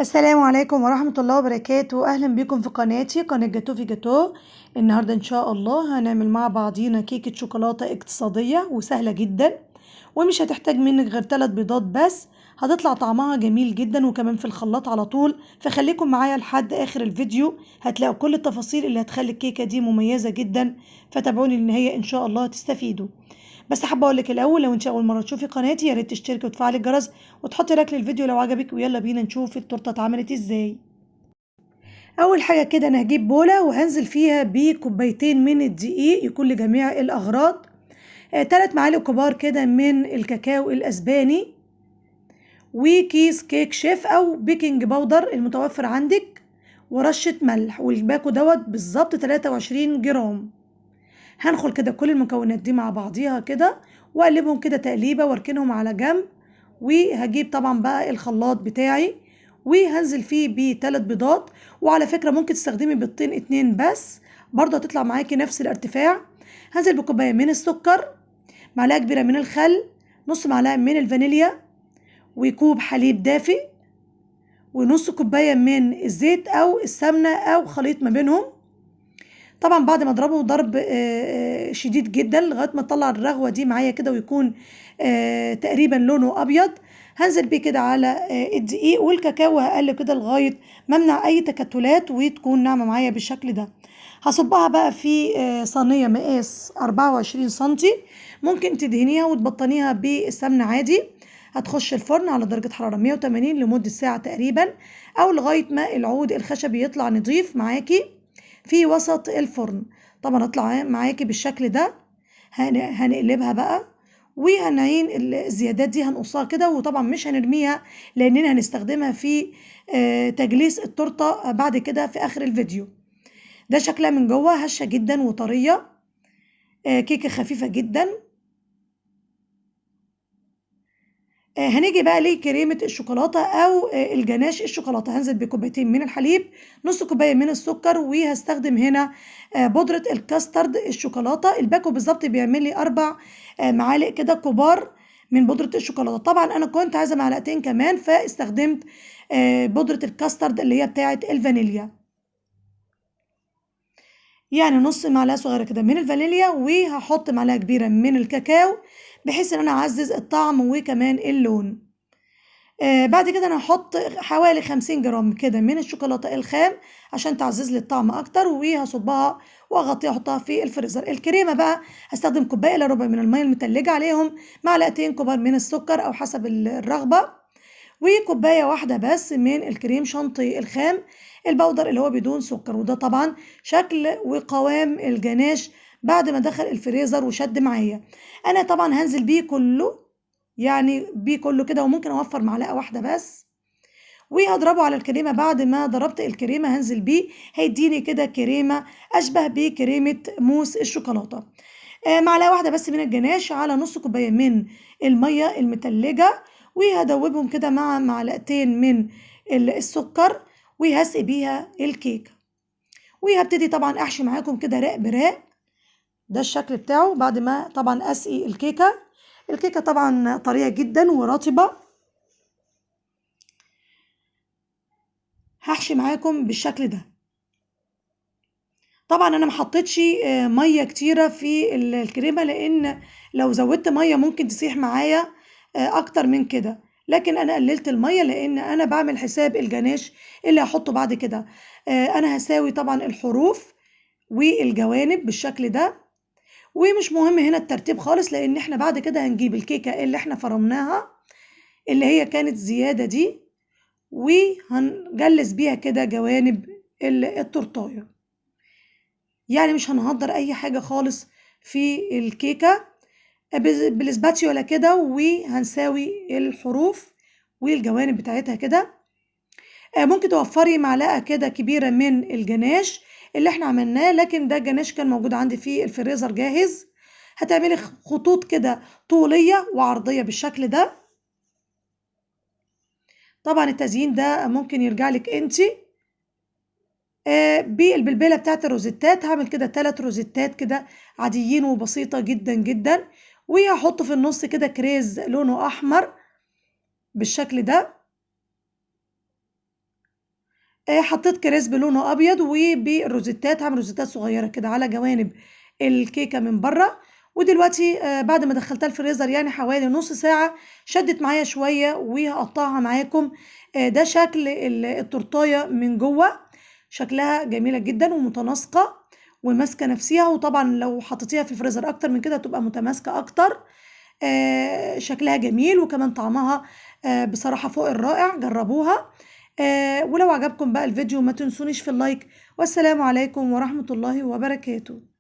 السلام عليكم ورحمة الله وبركاته. أهلا بكم في قناتي قناة جاتو في جاتو. النهاردة إن شاء الله هنعمل مع بعضينا كيكة شوكولاتة اقتصادية وسهلة جدا، ومش هتحتاج منك غير 3 بيضات بس. هتطلع طعمها جميل جدا وكمان في الخلاط على طول، فخليكم معايا لحد آخر الفيديو، هتلاقوا كل التفاصيل اللي هتخلي الكيكة دي مميزة جدا، فتابعوني للنهاية إن شاء الله تستفيدوا. بس حابة أقولك الأول، لو انت أول مرة تشوفي قناتي يا ريت تشتركي وتفعلي الجرس وتحطي لايك للفيديو لو عجبك، ويلا بينا نشوف التورتة اتعملت ازاي. أول حاجة كده أنا هجيب بولة وهنزل فيها بكوبايتين من الدقيق يكون لجميع الأغراض، 3 معالق كبار كده من الكاكاو الأسباني، وكيس كيك شيف أو بيكنج باودر المتوفر عندك، ورشة ملح، والباكو دوت بالظبط 23 جرام. هنخل كده كل المكونات دي مع بعضيها كده واقلبهم كده تقليبه واركنهم على جنب. وهجيب طبعا بقى الخلاط بتاعي وهنزل فيه ب3 بيضات، وعلى فكره ممكن تستخدمي بيضتين 2 بس برضه هتطلع معاكي نفس الارتفاع. هنزل بكوبايه من السكر، معلقه كبيره من الخل، نص معلقه من الفانيليا، وكوب حليب دافئ، ونص كوبايه من الزيت او السمنه او خليط ما بينهم. طبعا بعد ما اضربه ضرب شديد جدا لغايه ما اطلع الرغوه دي معايا كده ويكون تقريبا لونه ابيض، هنزل بيه كده على الدقيق والكاكاو، هقلب كده لغايه ما امنع اي تكتلات وتكون ناعمه معايا بالشكل ده. هصبها بقى في صينيه مقاس 24 سنتي، ممكن تدهنيها وتبطنيها بالسمنه عادي. هتخش الفرن على درجه حراره 180 لمده ساعه تقريبا، او لغايه ما العود الخشبي يطلع نضيف معاكي في وسط الفرن. طبعا هطلع معاكي بالشكل ده. هنقلبها بقى وهنعين الزيادات دي، هنقصها كده، وطبعا مش هنرميها لاننا هنستخدمها في تجليس التورته بعد كده في اخر الفيديو. ده شكلها من جوه هشه جدا وطريه، كيكه خفيفه جدا. هنيجي بقى لكريمة الشوكولاتة أو الجناش الشوكولاتة. هنزل بكوبايتين من الحليب، نص كوباية من السكر، وهستخدم هنا بودرة الكاسترد الشوكولاتة. الباكو بالظبط بيعمل لي 4 معالق كده كبار من بودرة الشوكولاتة. طبعا أنا كنت عايزة معلقتين كمان فاستخدمت بودرة الكاسترد اللي هي بتاعة الفانيليا، يعني نص معلقة صغيرة كده من الفانيليا، وهحط معلقة كبيرة من الكاكاو بحيث ان انا اعزز الطعم وكمان اللون. بعد كده انا هحط حوالي 50 جرام كده من الشوكولاته الخام عشان تعزز لي الطعم اكتر، وهصبها واغطيها احطها في الفريزر. الكريمه بقى هستخدم كوبايه الا ربع من الميه المتلجه، عليهم معلقتين كبار من السكر او حسب الرغبه، وكوبايه واحده بس من الكريم شانتي الخام البودر اللي هو بدون سكر. وده طبعا شكل وقوام الجناش بعد ما دخل الفريزر وشد معايا. انا طبعا هنزل بيه كله، يعني بيه كله كده، وممكن اوفر معلقه واحده بس، وهضربه على الكريمه. بعد ما ضربت الكريمه هنزل بيه، هيديني كده كريمه اشبه بكريمه موس الشوكولاته. معلقه واحده بس من الجناش على نص كوبايه من الميه المتلجه، وهدوبهم كده مع معلقتين من السكر، وهسقي بيها الكيكه. وهبتدي طبعا احشي معاكم كده راق براق. ده الشكل بتاعه بعد ما طبعا اسقي الكيكه. الكيكه طبعا طريه جدا ورطبه. هحشي معاكم بالشكل ده. طبعا انا محطتش ميه كتيره في الكريمه، لان لو زودت ميه ممكن تسيح معايا اكتر من كده، لكن انا قللت الميه لان انا بعمل حساب الجناش اللي هحطه بعد كده. انا هساوي طبعا الحروف والجوانب بالشكل ده، ومش مهم هنا الترتيب خالص، لان احنا بعد كده هنجيب الكيكه اللي احنا فرمناها اللي هي كانت زياده دي، وهنجلس بيها كده جوانب التورتايه. يعني مش هنهدر اي حاجه خالص في الكيكه بالاسباتيولا كده، وهنساوي الحروف والجوانب بتاعتها كده. ممكن توفري معلقه كده كبيره من الجناش اللي احنا عملناه، لكن ده الجناش كان موجود عندي في الفريزر جاهز. هتعملي خطوط كده طوليه وعرضيه بالشكل ده. طبعا التزيين ده ممكن يرجع لك انتي. بالبلبله بتاعت الروزيتات هعمل كده 3 روزيتات كده عاديين وبسيطه جدا جدا، وهحط في النص كده كريز لونه احمر بالشكل ده. حطيت كريسب لونه أبيض، وبالروزيتات هاعمل روزيتات صغيرة كده على جوانب الكيكة من برّه. ودلوقتي بعد ما دخّلتها الفريزر يعني حوالي نُص ساعة، شدِّت معايا شوية وهاقطّعها معاكم. ده شكل التورتاية من جوّه، شكلها جميلة جدًا ومتناسقة وماسكة نفسيها، وطبعًا لو حطيتيها في الفريزر أكتر من كده هتبقى متماسكة أكتر. شكلها جميل وكمان طعمها بصراحة فوق الرائع، جرّبوها. ولو عجبكم بقى الفيديو ما تنسونيش في اللايك، والسلام عليكم ورحمة الله وبركاته.